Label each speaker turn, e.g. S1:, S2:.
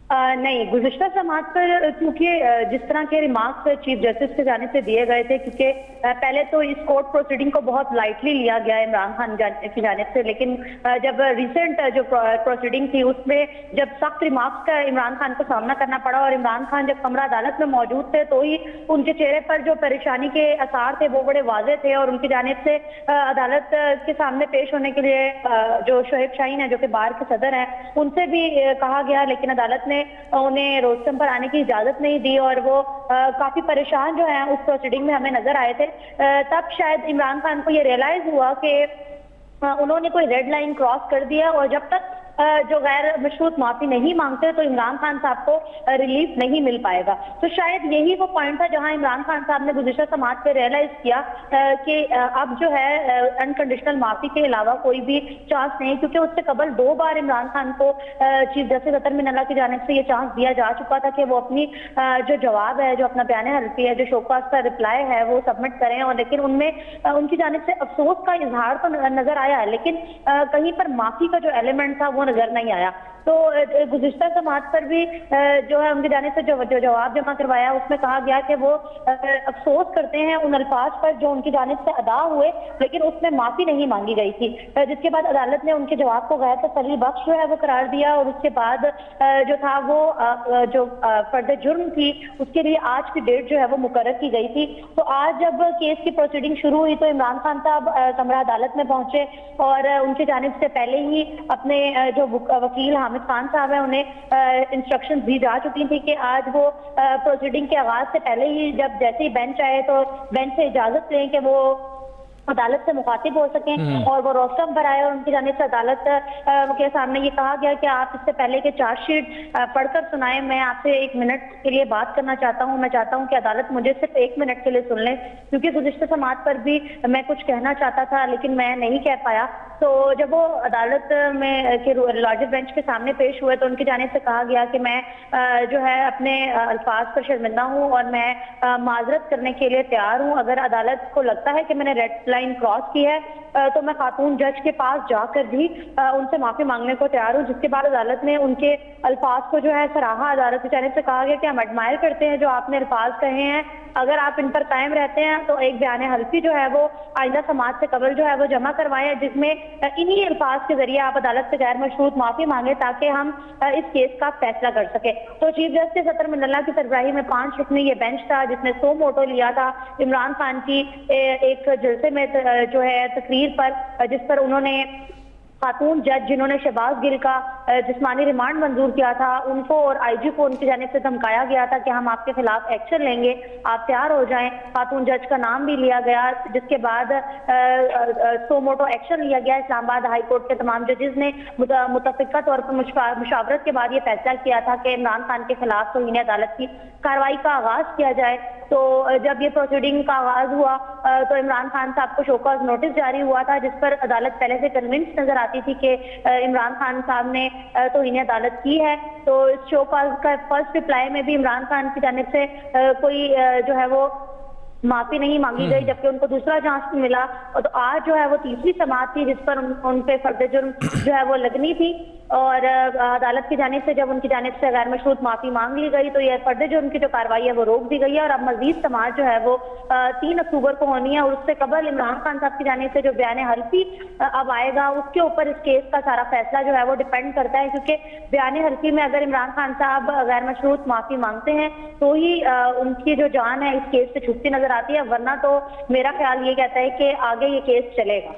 S1: नहीं, गुज़िश्ता समात पर क्योंकि जिस तरह के रिमार्क्स चीफ जस्टिस की जानिब से दिए गए थे, क्योंकि पहले तो इस कोर्ट प्रोसीडिंग को बहुत लाइटली लिया गया इमरान खान की जानिब से, लेकिन जब रिसेंट जो प्रोसीडिंग थी उसमें जब सख्त रिमार्क्स का इमरान खान को सामना करना पड़ा और इमरान खान जब कमरा अदालत में मौजूद थे तो ही उनके चेहरे पर जो परेशानी के आसार थे वो बड़े वाज़े थे और उनकी जानिब से अदालत के सामने पेश होने के लिए जो शोएब शाहीन है जो कि बार के सदर हैं उनसे भी कहा गया, लेकिन अदालत ने उन्हें रोस्टम पर आने की इजाजत नहीं दी और वो काफी परेशान जो है उस प्रोसीडिंग में हमें नजर आए थे। तब शायद इमरान खान को ये रियलाइज हुआ कि उन्होंने कोई रेड लाइन क्रॉस कर दिया और जब तक जो गैर मशरूत माफी नहीं मांगते तो इमरान खान साहब को रिलीफ नहीं मिल पाएगा। तो शायद यही वो पॉइंट था जहां इमरान खान साहब ने गुज़िश्ता समात पे रियलाइज किया कि अब जो है अनकंडीशनल माफी के अलावा कोई भी चांस नहीं, क्योंकि उससे कबल 2 बार इमरान खान को चीफ जस्टिस अतर मिनल्ला की जानिब से ये चांस दिया जा चुका था कि वो अपनी जो जवाब है, जो अपना बयान हल्फी है, जो शोकास का रिप्लाई है वो सबमिट करें, और लेकिन उनमें उनकी जानिब से अफसोस का इजहार तो नजर आया है, लेकिन कहीं पर माफी का जो एलिमेंट था वो नजर नहीं आया। तो गुज़िश्ता समात पर भी जो है उनके जाने से जो जवाब जमा करवाया उसमें कहा गया कि वो अफसोस करते हैं उन अल्फाज पर जो उनकी जानिब से अदा हुए, लेकिन उसमें माफी नहीं मांगी गई थी, जिसके बाद अदालत ने उनके जवाब को गैर तसल्ली बख्श जो है वो करार दिया और उसके बाद जो था वो जो फर्द जुर्म थी उसके लिए आज की डेट जो है वो मुकर्रर की गई थी। तो आज जब केस की प्रोसीडिंग शुरू हुई तो इमरान खान साहब कमरा अदालत में पहुंचे और उनकी जानिब से पहले ही अपने जो वकील हामिद खान साहब है उन्हें इंस्ट्रक्शंस दी जा चुकी थी कि आज वो प्रोसीडिंग के आगाज से पहले ही जब जैसे ही बेंच आए तो बेंच से इजाजत लें कि वो अदालत से मुखातिब हो सकें, और वो रोस्टम पर आए और उनकी जानिब से अदालत के सामने ये कहा गया कि आप इससे पहले के चार्जशीट पढ़कर सुनाएं, मैं आपसे 1 मिनट के लिए बात करना चाहता हूं, मैं चाहता हूं कि अदालत मुझे सिर्फ 1 मिनट के लिए सुन ले, क्योंकि गुज़िश्ता समात पर भी मैं कुछ कहना चाहता था लेकिन मैं नहीं कह पाया। तो जब वो अदालत में के लार्जर बेंच के सामने पेश हुए तो उनकी जानिब से कहा गया कि मैं जो है अपने अल्फाज पर शर्मिंदा हूँ और मैं माजरत करने के लिए तैयार हूँ। अगर अदालत को लगता है कि मैंने रेड लाइन क्रॉस की है तो मैं खातून जज के पास जाकर भी उनसे माफी मांगने को तैयार हूँ। जिसके बाद अदालत ने उनके अल्फाज को जो है सराहा। अदालत की जानिब से कहा गया कि हम एडमायर करते हैं जो आपने अल्फाज कहे हैं, अगर आप इन पर कायम रहते हैं तो एक बयान हल्फी जो है वो आइंदा समाज से कबल जो है वो जमा करवाएं, जिसमें इन्हीं अल्फाज के जरिए आप अदालत से गैर मशरूत माफी मांगे ताकि हम इस केस का फैसला कर सके। तो चीफ जस्टिस अतर मिनल्ला की सरबराही में 5 रुकनी ये बेंच था जिसने सो मोटो लिया था इमरान खान की एक जलसे में जो है तकरीर पर, जिस पर उन्होंने खातून जज जिन्होंने शहबाज गिल का जिस्मानी रिमांड मंजूर किया था उनको और आईजी को उनकी जानिब से धमकाया गया था कि हम आपके खिलाफ एक्शन लेंगे, आप तैयार हो जाएं। खातून जज का नाम भी लिया गया, जिसके बाद सो मोटो एक्शन लिया गया। इस्लामाबाद हाई कोर्ट के तमाम जजेस ने मुतफिका तौर पर मुशावरत के बाद ये फैसला किया था कि इमरान खान के खिलाफ तौहीन अदालत की कार्रवाई का आगाज किया जाए। तो जब ये प्रोसीडिंग का आगाज हुआ तो इमरान खान साहब को शोकॉज नोटिस जारी हुआ था, जिस पर अदालत पहले से कन्विंस नजर आती थी कि इमरान खान साहब ने तौहीन अदालत की है। तो इस शोकॉज का फर्स्ट रिप्लाई में भी इमरान खान की जानिब से कोई जो है वो माफी नहीं मांगी गई, जबकि उनको दूसरा चांस मिला। और तो आज जो है वो तीसरी समात थी जिस पर उन पे फर्द जुर्म जो है वो लगनी थी, और अदालत की जानिब से जब उनकी जानिब से गैर मशरूत माफी मांग ली गई तो यह फर्द जुर्म की जो कार्रवाई है वो रोक दी गई है। और अब मजीद समात जो है वो 3 अक्टूबर को होनी है, और उससे कबल इमरान खान साहब की जानिब से जो बयान हल्फी अब आएगा उसके ऊपर इस केस का सारा फैसला जो है वो डिपेंड करता है, क्योंकि बयान हल्फी में अगर इमरान खान साहब गैर मशरूत माफी मांगते हैं तो ही उनकी जो जान है इस केस से छुटती नजर आती है, वरना तो मेरा ख्याल ये कहता है कि आगे ये केस चलेगा।